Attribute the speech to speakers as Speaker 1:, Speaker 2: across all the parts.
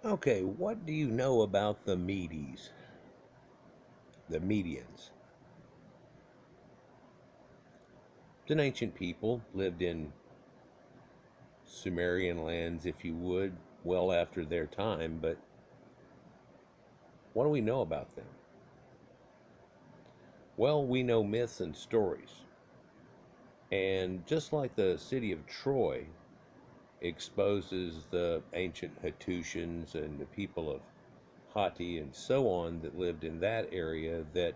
Speaker 1: Okay, what do you know about the Medes, the Medians? It's an ancient people, lived in Sumerian lands, if you would, well after their time, but what do we know about them? Well, we know myths and stories. And just like the city of Troy exposes the ancient Hattusians and the people of Hatti and so on that lived in that area that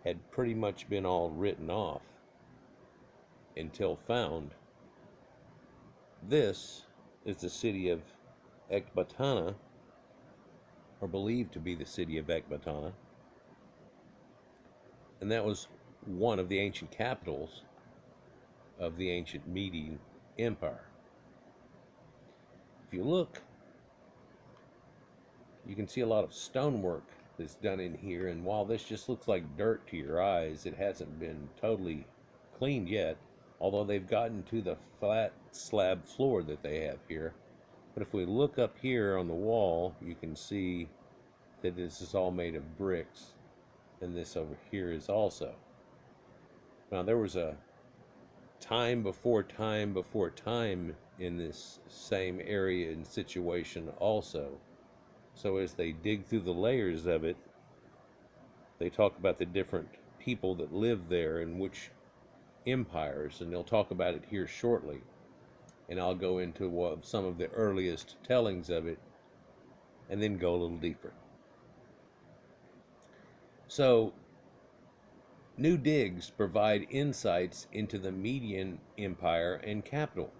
Speaker 1: had pretty much been all written off until found. This is the city of Ecbatana, or believed to be the city of Ecbatana, and that was one of the ancient capitals of the ancient Median Empire. If you look, you can see a lot of stonework that's done in here, and while this just looks like dirt to your eyes, it hasn't been totally cleaned yet, although they've gotten to the flat slab floor that they have here. But if we look up here on the wall, you can see that this is all made of bricks, and this over here is also. Now, there was a time before time before time in this same area and situation also. So as they dig through the layers of it, they talk about the different people that live there and which empires, and they'll talk about it here shortly. And I'll go into some of the earliest tellings of it and then go a little deeper. So, new digs provide insights into the Median Empire and capital.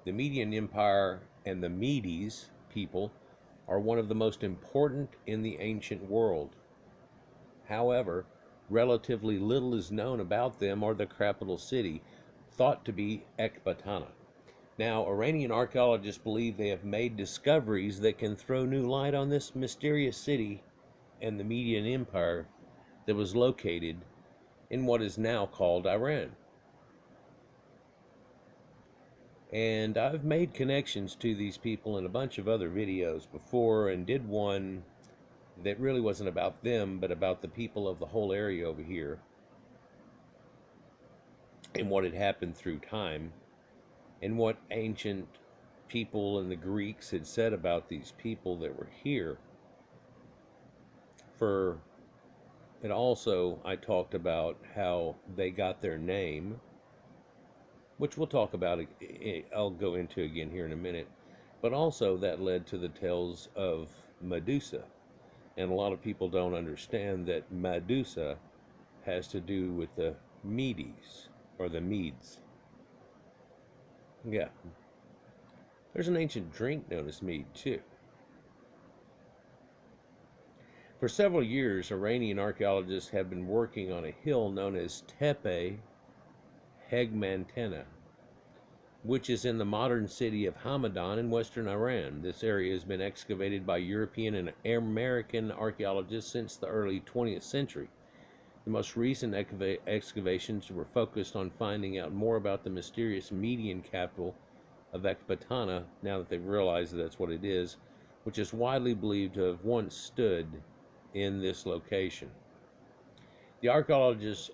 Speaker 1: The Median Empire and the Medes people are one of the most important in the ancient world. However, relatively little is known about them or the capital city, thought to be Ecbatana. Now, Iranian archaeologists believe they have made discoveries that can throw new light on this mysterious city and the Median Empire that was located in what is now called Iran. And I've made connections to these people in a bunch of other videos before, and did one that really wasn't about them, but about the people of the whole area over here and what had happened through time and what ancient people and the Greeks had said about these people that were here. And also I talked about how they got their name, which we'll talk about, I'll go into again here in a minute. But also that led to the tales of Medusa. And a lot of people don't understand that Medusa has to do with the Medes, or the Medes. Yeah. There's an ancient drink known as mead, too. For several years, Iranian archaeologists have been working on a hill known as Tepe Hegmantena, which is in the modern city of Hamadan in western Iran. This area has been excavated by European and American archaeologists since the early 20th century. The most recent excavations were focused on finding out more about the mysterious Median capital of Ecbatana, now that they've realized that that's what it is, which is widely believed to have once stood in this location. The archaeologist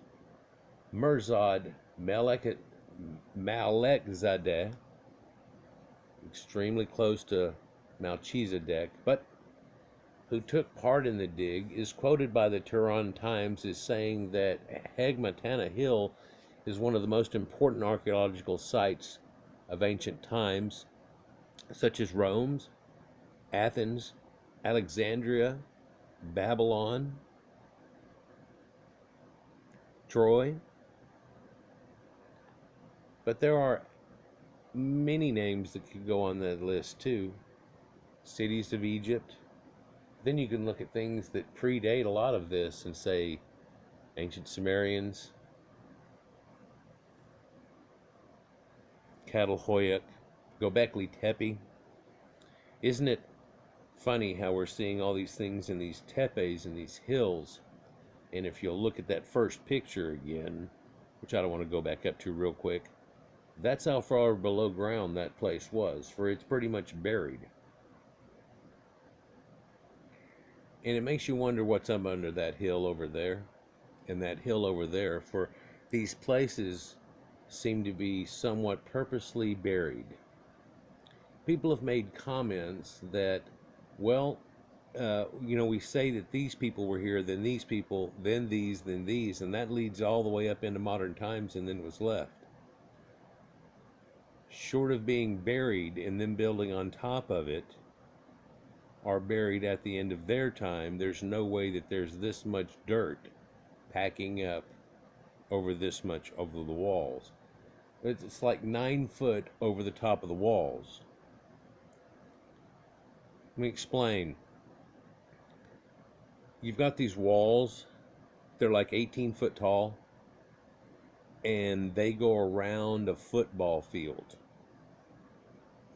Speaker 1: Mirzad Malekzadeh, extremely close to Melchizedek, but who took part in the dig, is quoted by the Tehran Times as saying that Hegmatana Hill is one of the most important archaeological sites of ancient times, such as Rome, Athens, Alexandria, Babylon, Troy. But there are many names that could go on that list too. Cities of Egypt. Then you can look at things that predate a lot of this and say ancient Sumerians, Catalhoyuk, Göbekli Tepe. Isn't it funny how we're seeing all these things in these tepes and these hills? And if you'll look at that first picture again, which I don't want to go back up to real quick, that's how far below ground that place was, for it's pretty much buried. And it makes you wonder what's up under that hill over there and that hill over there, for these places seem to be somewhat purposely buried. People have made comments that, well, we say that these people were here, then these people, then these, and that leads all the way up into modern times and then was left. Short of being buried and then building on top of it, are buried at the end of their time, there's no way that there's this much dirt packing up over this much over the walls. It's like 9 foot over the top of the walls. Let me explain. You've got these walls, they're like 18 foot tall, and they go around a football field.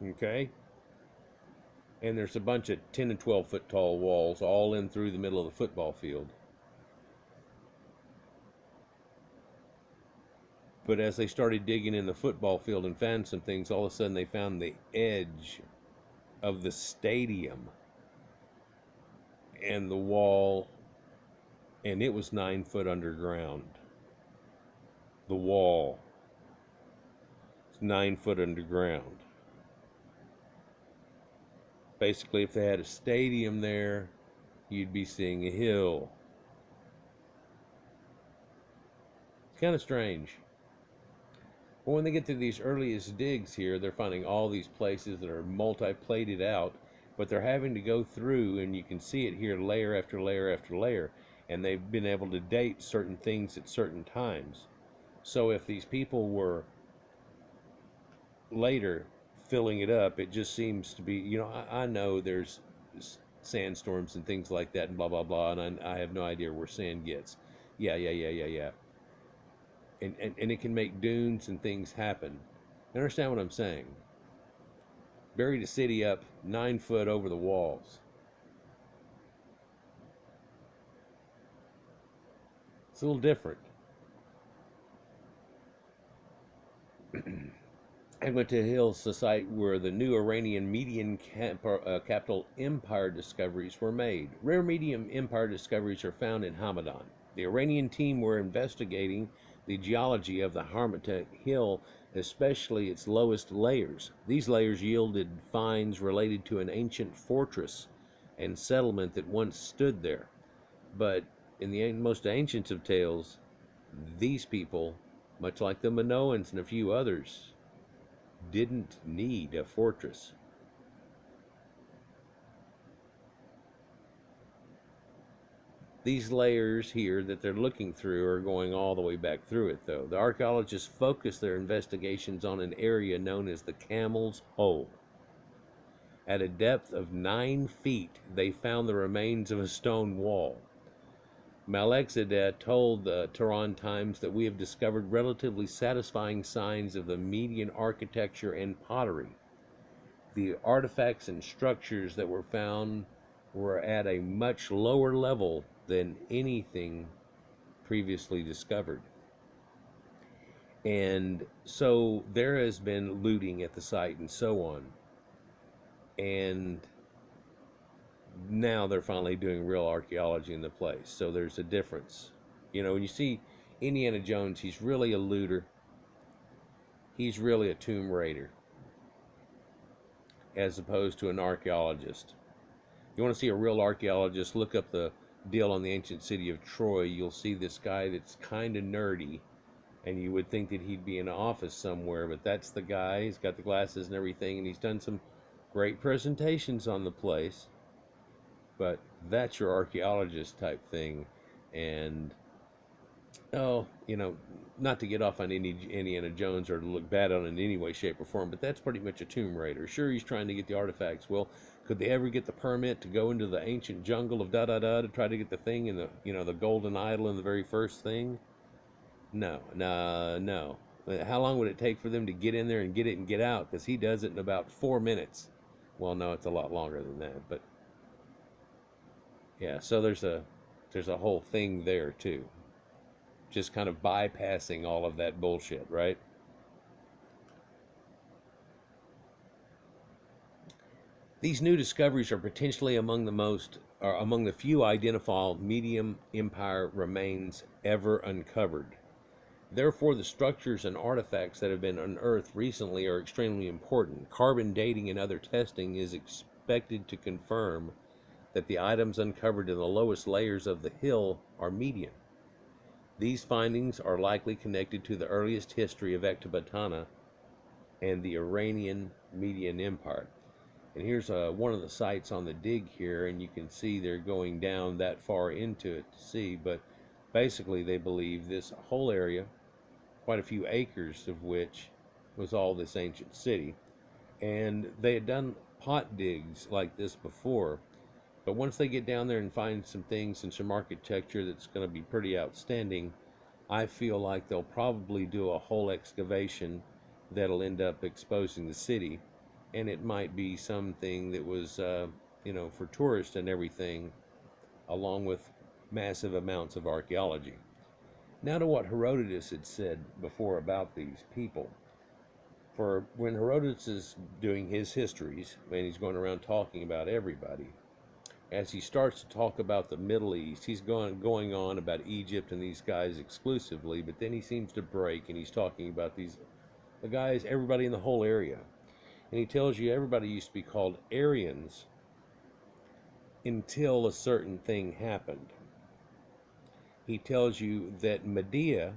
Speaker 1: Okay? And there's a bunch of 10 and 12 foot tall walls all in through the middle of the football field. But as they started digging in the football field and found some things, all of a sudden they found the edge of the stadium and the wall, and it was 9 foot underground. The wall is 9 foot underground. Basically, if they had a stadium there, you'd be seeing a hill. It's kind of strange. But when they get to these earliest digs here, they're finding all these places that are multi-plated out, but they're having to go through, and you can see it here, layer after layer after layer, and they've been able to date certain things at certain times. So if these people were later filling it up, it just seems to be, I know there's sandstorms and things like that and blah, blah, blah, and I have no idea where sand gets. Yeah. And it can make dunes and things happen. You understand what I'm saying? Buried a city up 9 foot over the walls. It's a little different. I went to a hill society where the new Iranian Median capital empire discoveries were made. Rare medium empire discoveries are found in Hamadan. The Iranian team were investigating the geology of the Harmata Hill, especially its lowest layers. These layers yielded finds related to an ancient fortress and settlement that once stood there. But in the most ancient of tales, these people, much like the Minoans and a few others, didn't need a fortress. These layers here that they're looking through are going all the way back through it, though. The archaeologists focused their investigations on an area known as the Camel's Hole. At a depth of 9 feet, they found the remains of a stone wall. Malekzadeh told the Tehran Times that we have discovered relatively satisfying signs of the Median architecture and pottery. The artifacts and structures that were found were at a much lower level than anything previously discovered. And so there has been looting at the site and so on. And now they're finally doing real archaeology in the place. So there's a difference. When you see Indiana Jones, he's really a looter. He's really a tomb raider, as opposed to an archaeologist. You want to see a real archaeologist, look up the deal on the ancient city of Troy. You'll see this guy that's kind of nerdy, and you would think that he'd be in an office somewhere, but that's the guy. He's got the glasses and everything, and he's done some great presentations on the place. But that's your archaeologist type thing. And not to get off on Indiana Jones or to look bad on it in any way, shape, or form, but that's pretty much a tomb raider. Sure, he's trying to get the artifacts. Well, could they ever get the permit to go into the ancient jungle of to try to get the thing and the golden idol and the very first thing? No. How long would it take for them to get in there and get it and get out? Because he does it in about 4 minutes. Well, no, it's a lot longer than that, but yeah. So there's a whole thing there too. Just kind of bypassing all of that bullshit, right? These new discoveries are potentially among the few identifiable medium empire remains ever uncovered. Therefore, the structures and artifacts that have been unearthed recently are extremely important. Carbon dating and other testing is expected to confirm that the items uncovered in the lowest layers of the hill are Median. These findings are likely connected to the earliest history of Ectabana and the Iranian Median Empire. And here's one of the sites on the dig here, and you can see they're going down that far into it to see, but basically they believe this whole area, quite a few acres of which was all this ancient city. And they had done pot digs like this before, but once they get down there and find some things and some architecture that's going to be pretty outstanding, I feel like they'll probably do a whole excavation that'll end up exposing the city. And it might be something that was, for tourists and everything, along with massive amounts of archaeology. Now to what Herodotus had said before about these people. For when Herodotus is doing his histories, and he's going around talking about everybody, as he starts to talk about the Middle East, he's going on about Egypt and these guys exclusively, but then he seems to break and he's talking about the guys, everybody in the whole area. And he tells you everybody used to be called Aryans until a certain thing happened. He tells you that Medea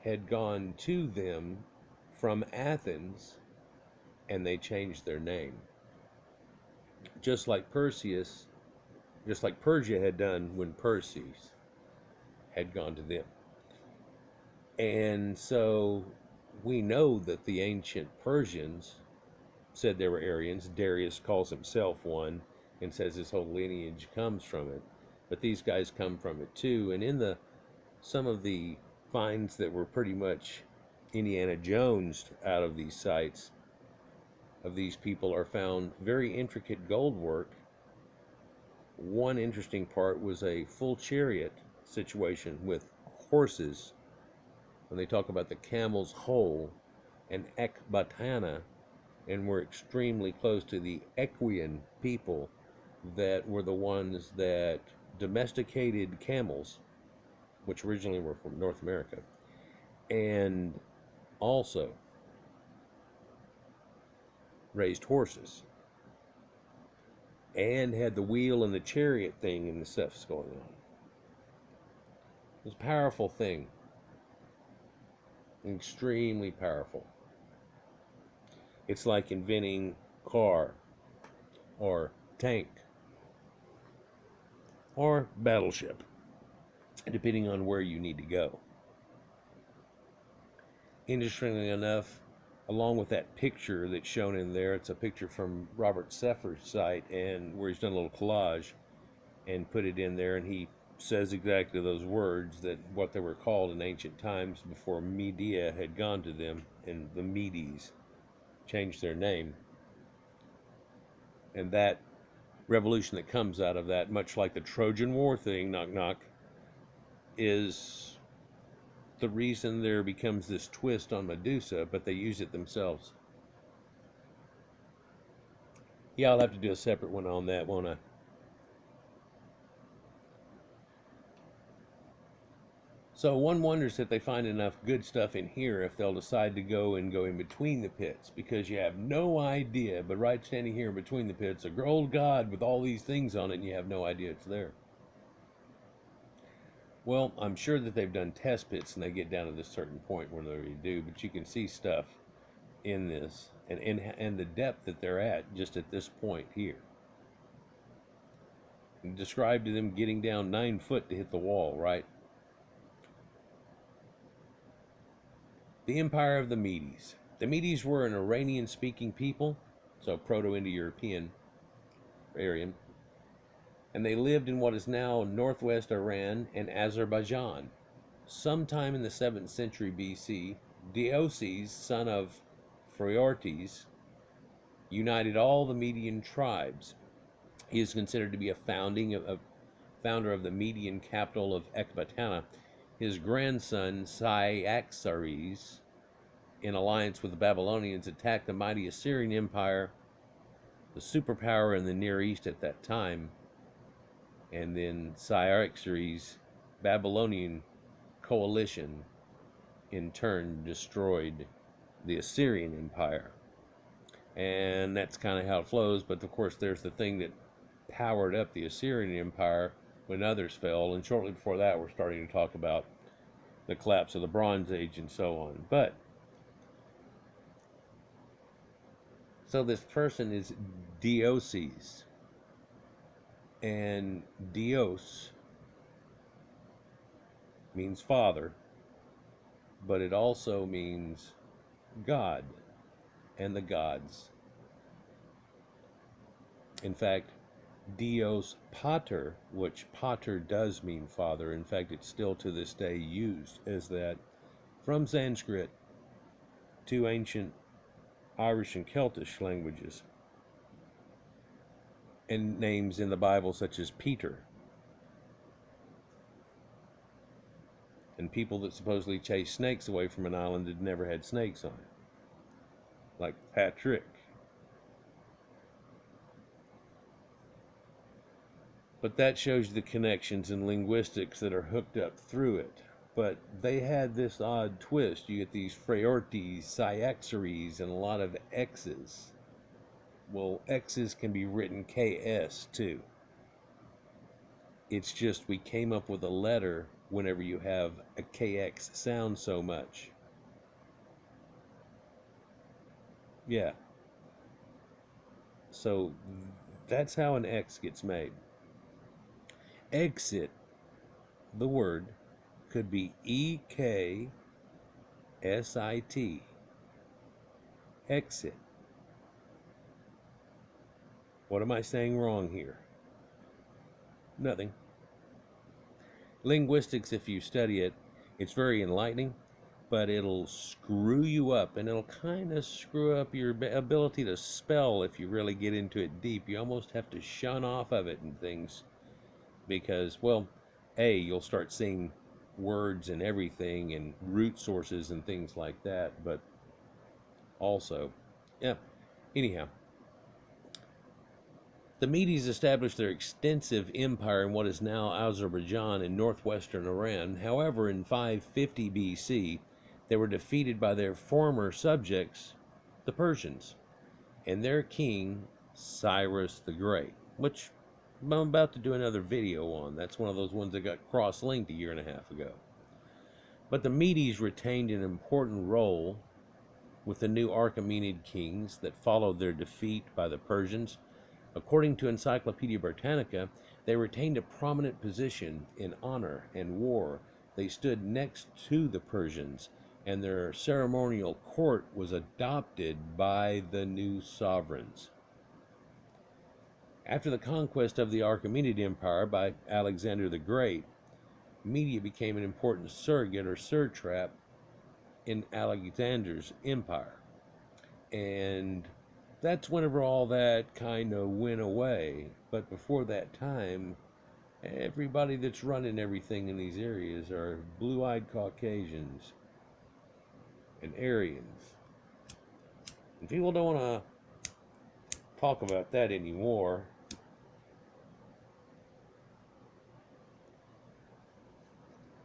Speaker 1: had gone to them from Athens and they changed their name. Just like Persia had done when Perseus had gone to them. And so we know that the ancient Persians said they were Aryans. Darius calls himself one and says his whole lineage comes from it. But these guys come from it too. And in some of the finds that were pretty much Indiana Jones out of these sites of these people are found very intricate gold work. One interesting part was a full chariot situation with horses. When they talk about the camel's hole and Ecbatana, and we're extremely close to the Equian people that were the ones that domesticated camels, which originally were from North America, and also raised horses and had the wheel and the chariot thing and the stuff's going on. It was a powerful thing, extremely powerful. It's like inventing car or tank or battleship, depending on where you need to go. Interestingly enough, along with that picture that's shown in there, it's a picture from Robert Seffer's site, and where he's done a little collage and put it in there, and he says exactly those words, that what they were called in ancient times before Medea had gone to them, and the Medes changed their name. And that revolution that comes out of that, much like the Trojan War thing, knock knock, is the reason there becomes this twist on Medusa, but they use it themselves. Yeah, I'll have to do a separate one on that, won't I? So one wonders if they find enough good stuff in here, if they'll decide to go in between the pits, because you have no idea, but right standing here in between the pits, a gold god with all these things on it, and you have no idea it's there. Well, I'm sure that they've done test pits and they get down to this certain point where they do, but you can see stuff in this and the depth that they're at just at this point here. And describe to them getting down 9 foot to hit the wall, right? The Empire of the Medes. The Medes were an Iranian-speaking people, so Proto-Indo-European, Aryan, and they lived in what is now northwest Iran and Azerbaijan. Sometime in the 7th century BC, Deioces, son of Phraortes, united all the Median tribes. He is considered to be a founder of the Median capital of Ecbatana. His grandson, Cyaxares, in alliance with the Babylonians, attacked the mighty Assyrian Empire the superpower in the Near East at that time, and then Cyaxares' Babylonian coalition in turn destroyed the Assyrian Empire. And that's kind of how it flows. But of course, there's the thing that powered up the Assyrian Empire when others fell. And shortly before that, we're starting to talk about the collapse of the Bronze Age and so on. But so this person is Dioses. And Dios means father, but it also means God and the gods. In fact, Dios Pater, which Pater does mean father. In fact, it's still to this day used as that from Sanskrit to ancient Irish and Celtic languages, and names in the Bible such as Peter, and people that supposedly chased snakes away from an island that never had snakes on it, like Patrick. But that shows you the connections in linguistics that are hooked up through it. But they had this odd twist. You get these Fraortes, Cyaxares, and a lot of X's. Well, X's can be written KS too. It's just we came up with a letter whenever you have a KX sound so much. Yeah. So that's how an X gets made. Exit, the word, could be EKSIT. Exit. What am I saying wrong here? Nothing. Linguistics, if you study it, it's very enlightening, but it'll screw you up, and it'll kind of screw up your ability to spell if you really get into it deep. You almost have to shun off of it and things because, well, A, you'll start seeing words and everything and root sources and things like that, but also, yeah, anyhow. The Medes established their extensive empire in what is now Azerbaijan and northwestern Iran. However, in 550 BC, they were defeated by their former subjects, the Persians, and their king, Cyrus the Great, which I'm about to do another video on. That's one of those ones that got cross-linked a year and a half ago. But the Medes retained an important role with the new Achaemenid kings that followed their defeat by the Persians. According to Encyclopedia Britannica, they retained a prominent position in honor and war. They stood next to the Persians, and their ceremonial court was adopted by the new sovereigns. After the conquest of the Achaemenid Empire by Alexander the Great, Media became an important surrogate or satrap in Alexander's empire. And that's whenever all that kind of went away. But before that time, everybody that's running everything in these areas are blue-eyed Caucasians and Aryans. And people don't want to talk about that anymore.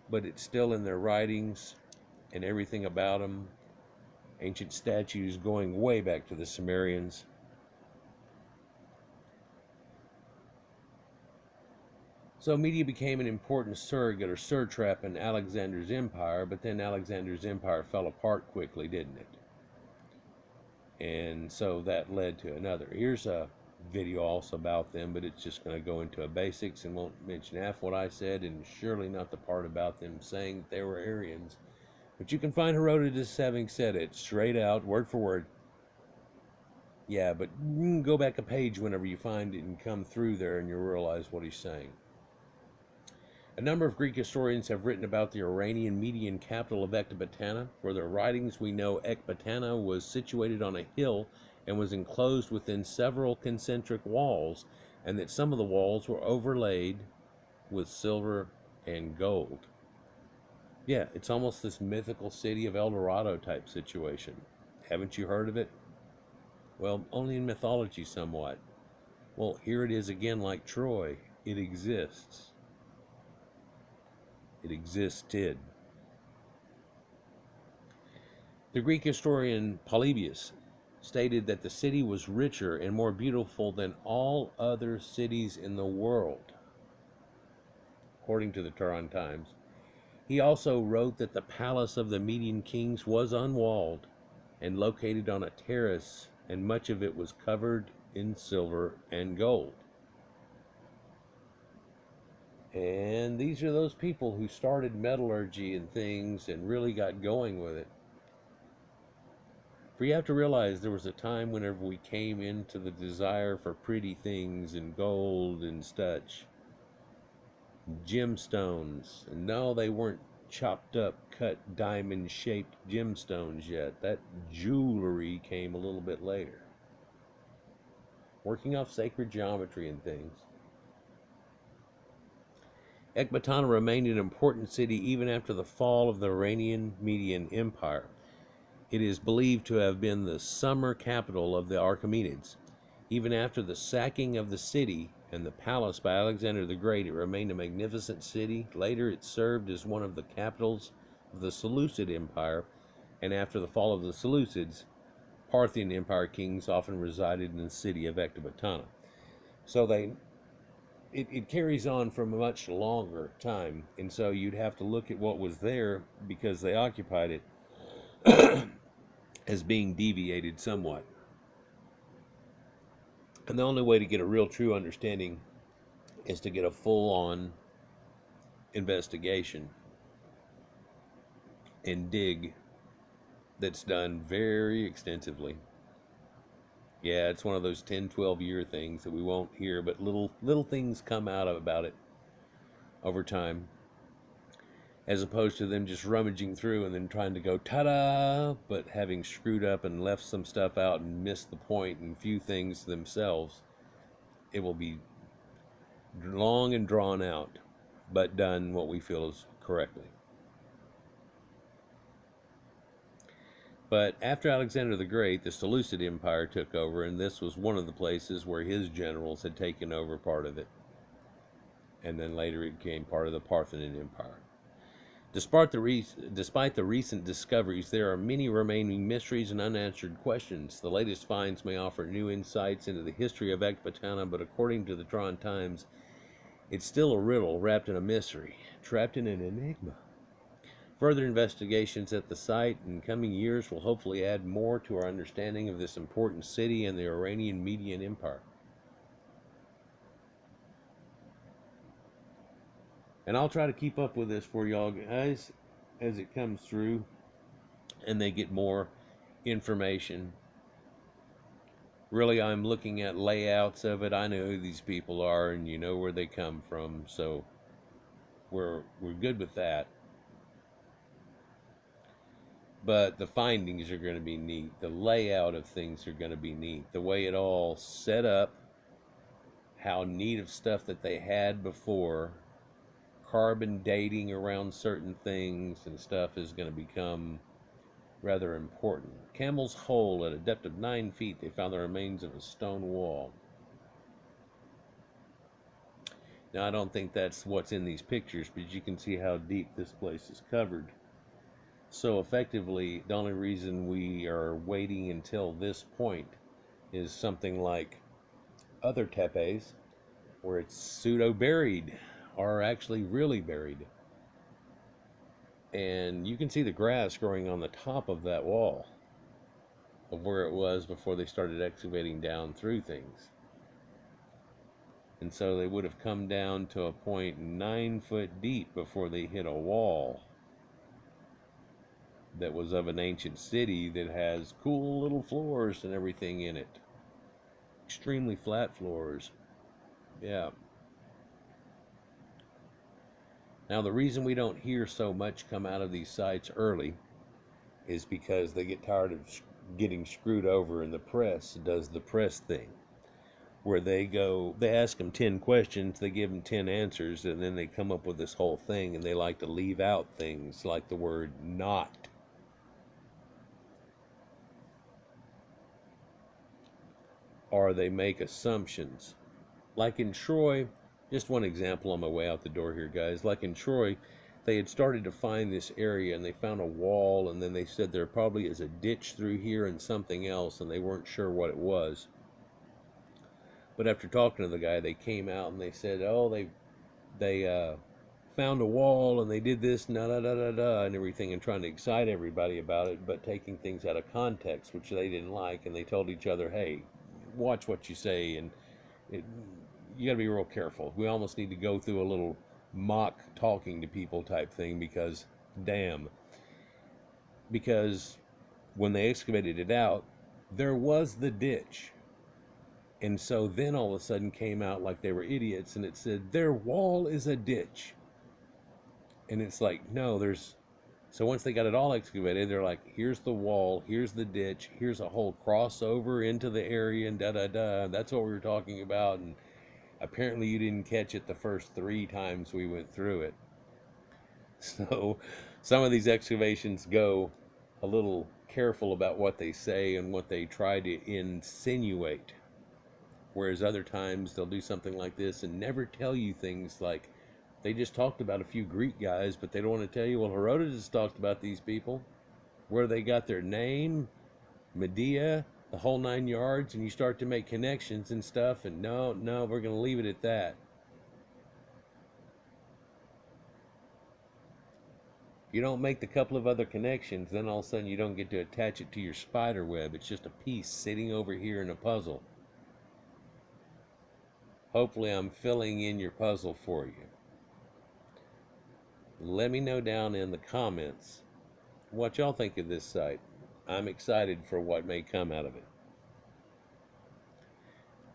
Speaker 1: But it's still in their writings and everything about them. Ancient statues going way back to the Sumerians. So Media became an important surrogate or satrap in Alexander's empire, but then Alexander's empire fell apart quickly, didn't it? And so that led to another. Here's a video also about them, but it's just going to go into a basics and won't mention half what I said, and surely not the part about them saying that they were Aryans. But you can find Herodotus having said it straight out, word for word. Yeah, but go back a page whenever you find it and come through there and you'll realize what he's saying. A number of Greek historians have written about the Iranian Median capital of Ectabana. For their writings, we know Ecbatana was situated on a hill and was enclosed within several concentric walls, and that some of the walls were overlaid with silver and gold. Yeah, it's almost this mythical city of El Dorado type situation. Haven't you heard of it? Well, only in mythology somewhat. Well, here it is again, like Troy. It exists. It existed. The Greek historian Polybius stated that the city was richer and more beautiful than all other cities in the world, according to the Turan Times. He also wrote that the palace of the Median kings was unwalled and located on a terrace, and much of it was covered in silver and gold. And these are those people who started metallurgy and things and really got going with it. For you have to realize there was a time whenever we came into the desire for pretty things and gold and such, gemstones. And no, they weren't chopped up, cut diamond shaped gemstones yet. That jewelry came a little bit later. Working off sacred geometry and things. Ecbatana remained an important city even after the fall of the Iranian Median Empire. It is believed to have been the summer capital of the Archimedes. Even after the sacking of the city and the palace by Alexander the Great, it remained a magnificent city. Later, it served as one of the capitals of the Seleucid Empire, and after the fall of the Seleucids, Parthian Empire kings often resided in the city of Ecbatana. So it carries on from a much longer time, and so you'd have to look at what was there because they occupied it as being deviated somewhat. And the only way to get a real true understanding is to get a full-on investigation and dig that's done very extensively. Yeah, it's one of those 10, 12-year things that we won't hear, but little things come out about it over time, as opposed to them just rummaging through and then trying to go ta-da, but having screwed up and left some stuff out and missed the point and few things themselves. It will be long and drawn out, but done what we feel is correctly. But after Alexander the Great, the Seleucid Empire took over, and this was one of the places where his generals had taken over part of it. And then later it became part of the Parthian Empire. Despite the recent discoveries, there are many remaining mysteries and unanswered questions. The latest finds may offer new insights into the history of Ecbatana, but according to the Turan Times, it's still a riddle wrapped in a mystery, trapped in an enigma. Further investigations at the site in coming years will hopefully add more to our understanding of this important city and the Iranian Median Empire. And I'll try to keep up with this for y'all guys as it comes through and they get more information. Really, I'm looking at layouts of it. I know who these people are and you know where they come from, so we're good with that. But the findings are going to be neat. The layout of things are going to be neat. The way it all set up, how neat of stuff that they had before, carbon dating around certain things and stuff is going to become rather important. Camel's Hole, at a depth of 9 feet, they found the remains of a stone wall. Now, I don't think that's what's in these pictures, but you can see how deep this place is covered. So effectively, the only reason we are waiting until this point is something like other tepes, where it's pseudo-buried, or actually really buried. And you can see the grass growing on the top of that wall of where it was before they started excavating down through things. And so they would have come down to a point 9 foot deep before they hit a wall that was of an ancient city that has cool little floors and everything in it. Extremely flat floors. Yeah. Now, the reason we don't hear so much come out of these sites early is because they get tired of getting screwed over, and the press does the press thing, where they ask them 10 questions, they give them 10 answers, and then they come up with this whole thing, and they like to leave out things like the word not. or they make assumptions. Like in Troy, just one example on my way out the door here, guys. Like in Troy, they had started to find this area and they found a wall, and then they said there probably is a ditch through here and something else, and they weren't sure what it was. But after talking to the guy, they came out and they said, oh, they found a wall and they did this, da da da da da, and everything, and trying to excite everybody about it, but taking things out of context, which they didn't like. And they told each other, hey, watch what you say, and it, you got to be real careful. We almost need to go through a little mock talking to people type thing, because damn. Because when they excavated it out, there was the ditch. And so then all of a sudden came out like they were idiots, and it said, their wall is a ditch. And it's like, no, there's. So once they got it all excavated, they're like, here's the wall, here's the ditch, here's a whole crossover into the area, and da da da. That's what we were talking about. And apparently you didn't catch it the first 3 times we went through it. So some of these excavations go a little careful about what they say and what they try to insinuate. Whereas other times they'll do something like this and never tell you things like, they just talked about a few Greek guys, but they don't want to tell you, well, Herodotus talked about these people, where they got their name, Medea, the whole 9 yards, and you start to make connections and stuff, and no, we're going to leave it at that. If you don't make the couple of other connections, then all of a sudden you don't get to attach it to your spider web. It's just a piece sitting over here in a puzzle. Hopefully I'm filling in your puzzle for you. Let me know down in the comments what y'all think of this site. I'm excited for what may come out of it.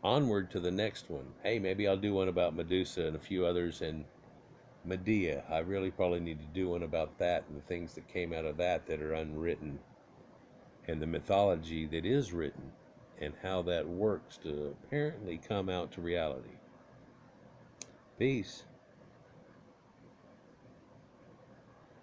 Speaker 1: Onward to the next one. Hey, maybe I'll do one about Medusa and a few others, and Medea. I really probably need to do one about that and the things that came out of that that are unwritten, and the mythology that is written, and how that works to apparently come out to reality. Peace.